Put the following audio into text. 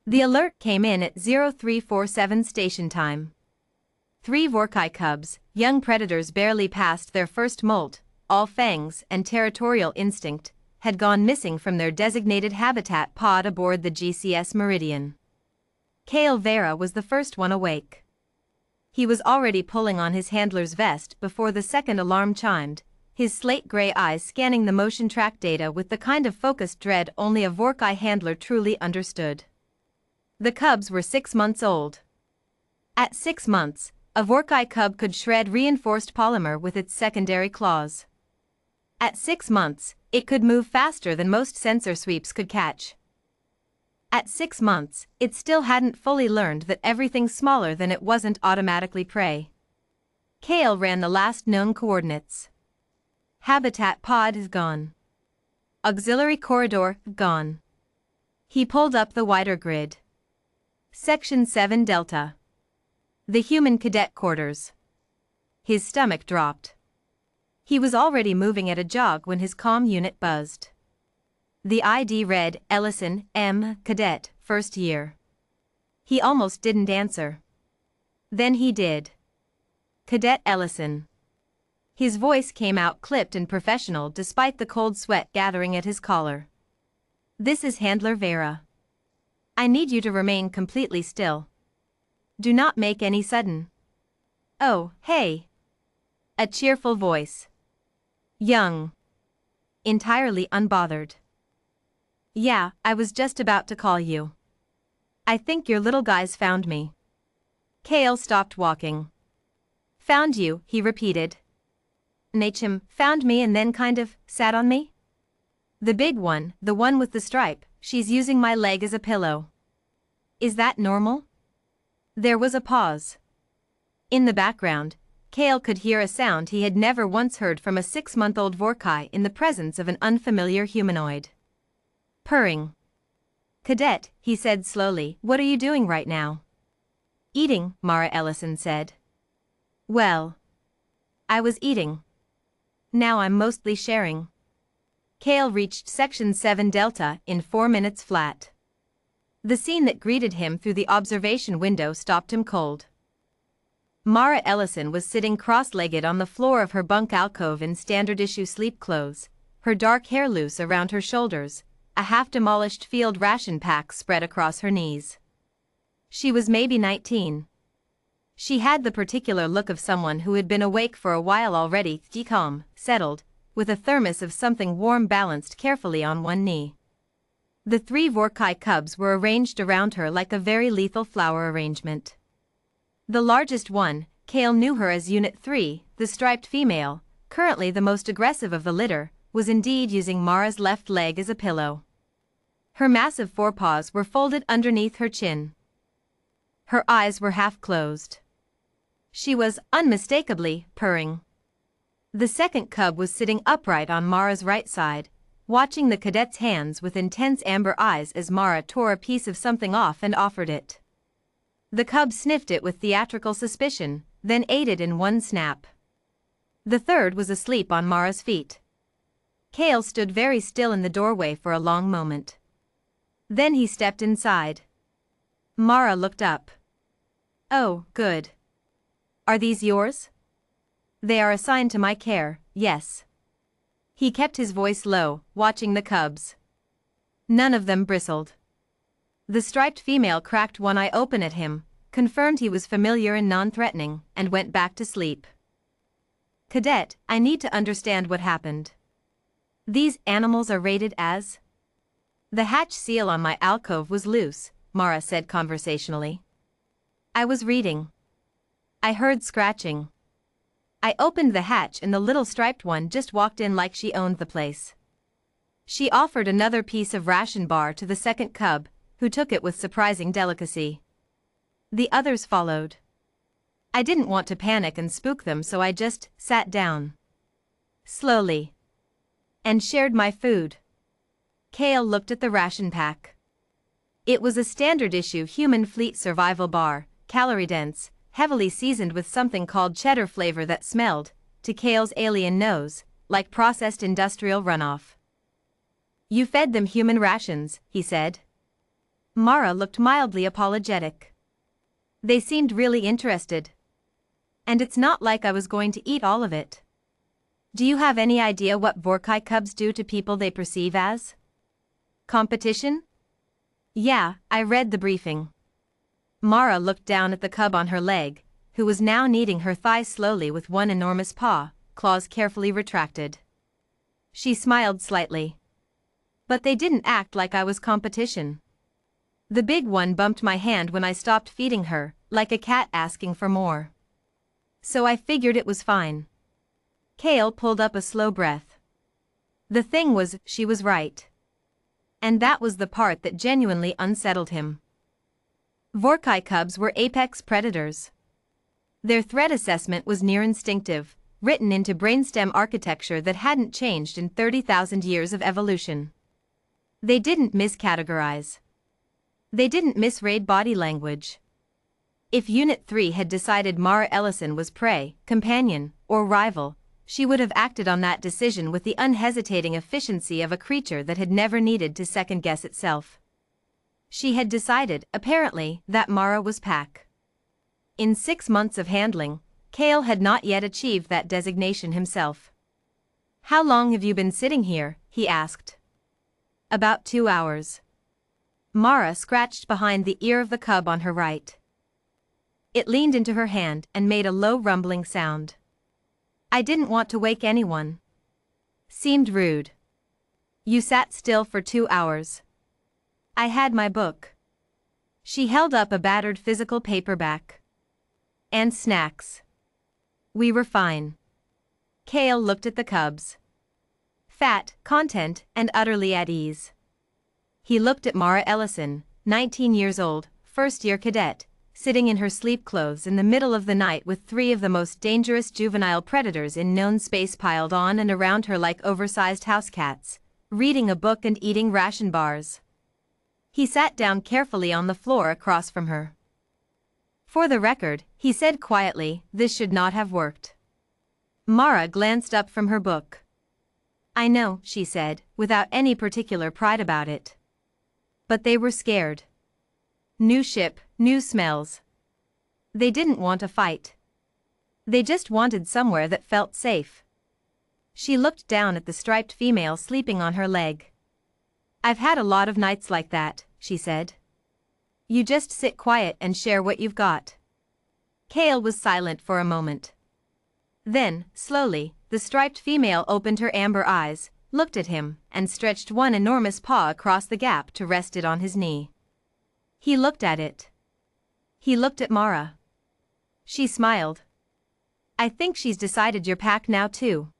The alert came in at 0347 station time. 3 Vorkai cubs, young predators barely past their first molt, all fangs and territorial instinct, had gone missing from their designated habitat pod aboard the GCS Meridian. Kale Vera was the first one awake. He was already pulling on his handler's vest before the second alarm chimed, his slate-gray eyes scanning the motion track data with the kind of focused dread only a Vorkai handler truly understood. The cubs were 6 months old. At 6 months, a Vorkai cub could shred reinforced polymer with its secondary claws. At 6 months, it could move faster than most sensor sweeps could catch. At 6 months, it still hadn't fully learned that everything smaller than it wasn't automatically prey. Kale ran the last known coordinates. Habitat pod is gone. Auxiliary corridor, gone. He pulled up the wider grid. Section 7 Delta. The human cadet quarters. His stomach dropped. He was already moving at a jog when his comm unit buzzed. The ID read, Ellison, M. Cadet, first year. He almost didn't answer. Then he did. Cadet Ellison. His voice came out clipped and professional despite the cold sweat gathering at his collar. This is Handler Vera. I need you to remain completely still. Do not make any sudden. Oh, hey. A cheerful voice. Young. Entirely unbothered. Yeah, I was just about to call you. I think your little guys found me. Kale stopped walking. Found you, he repeated. Nachum found me and then kind of sat on me? The big one, the one with the stripe, she's using my leg as a pillow. Is that normal? There was a pause. In the background, Kale could hear a sound he had never once heard from a 6-month-old Vorkai in the presence of an unfamiliar humanoid. Purring. Cadet, he said slowly, what are you doing right now? Eating, Mara Ellison said. Well. I was eating. Now I'm mostly sharing. Kale reached Section 7 Delta in 4 minutes flat. The scene that greeted him through the observation window stopped him cold. Mara Ellison was sitting cross-legged on the floor of her bunk alcove in standard-issue sleep clothes, her dark hair loose around her shoulders, a half-demolished field ration pack spread across her knees. She was maybe 19. She had the particular look of someone who had been awake for a while already, calm, settled, with a thermos of something warm balanced carefully on one knee. The 3 Vorkai cubs were arranged around her like a very lethal flower arrangement. The largest one, Kale knew her as Unit 3, the striped female, currently the most aggressive of the litter, was indeed using Mara's left leg as a pillow. Her massive forepaws were folded underneath her chin. Her eyes were half closed. She was, unmistakably, purring. The second cub was sitting upright on Mara's right side, watching the cadet's hands with intense amber eyes as Mara tore a piece of something off and offered it. The cub sniffed it with theatrical suspicion, then ate it in one snap. The third was asleep on Mara's feet. Kale stood very still in the doorway for a long moment. Then he stepped inside. Mara looked up. Oh, good. Are these yours? They are assigned to my care, yes. He kept his voice low, watching the cubs. None of them bristled. The striped female cracked one eye open at him, confirmed he was familiar and non-threatening, and went back to sleep. Cadet, I need to understand what happened. These animals are rated as? The hatch seal on my alcove was loose, Mara said conversationally. I was reading. I heard scratching. I opened the hatch and the little striped one just walked in like she owned the place. She offered another piece of ration bar to the second cub, who took it with surprising delicacy. The others followed. I didn't want to panic and spook them, so I just sat down. Slowly. And shared my food. Kale looked at the ration pack. It was a standard-issue human fleet survival bar, calorie-dense, heavily seasoned with something called cheddar flavor that smelled, to Kale's alien nose, like processed industrial runoff. You fed them human rations, he said. Mara looked mildly apologetic. They seemed really interested. And it's not like I was going to eat all of it. Do you have any idea what Vorkai cubs do to people they perceive as competition? Yeah, I read the briefing. Mara looked down at the cub on her leg, who was now kneading her thigh slowly with one enormous paw, claws carefully retracted. She smiled slightly. But they didn't act like I was competition. The big one bumped my hand when I stopped feeding her, like a cat asking for more. So I figured it was fine. Kale pulled up a slow breath. The thing was, she was right. And that was the part that genuinely unsettled him. Vorkai cubs were apex predators. Their threat assessment was near instinctive, written into brainstem architecture that hadn't changed in 30,000 years of evolution. They didn't miscategorize. They didn't misread body language. If Unit 3 had decided Mara Ellison was prey, companion, or rival, she would have acted on that decision with the unhesitating efficiency of a creature that had never needed to second-guess itself. She had decided, apparently, that Mara was pack. In 6 months of handling, Kale had not yet achieved that designation himself. "How long have you been sitting here?" he asked. "About 2 hours." Mara scratched behind the ear of the cub on her right. It leaned into her hand and made a low rumbling sound. "I didn't want to wake anyone." Seemed rude. "You sat still for 2 hours." "I had my book." She held up a battered physical paperback. "And snacks." "We were fine." Kale looked at the cubs. Fat, content, and utterly at ease. He looked at Mara Ellison, 19 years old, first-year cadet, sitting in her sleep clothes in the middle of the night with 3 of the most dangerous juvenile predators in known space piled on and around her like oversized house cats, reading a book and eating ration bars. He sat down carefully on the floor across from her. "For the record," he said quietly, "this should not have worked." Mara glanced up from her book. "I know," she said, without any particular pride about it. But they were scared. New ship, new smells. They didn't want a fight. They just wanted somewhere that felt safe. She looked down at the striped female sleeping on her leg. "I've had a lot of nights like that," she said. "You just sit quiet and share what you've got." Kale was silent for a moment. Then, slowly, the striped female opened her amber eyes, looked at him, and stretched one enormous paw across the gap to rest it on his knee. He looked at it. He looked at Mara. She smiled. "I think she's decided you're pack now too."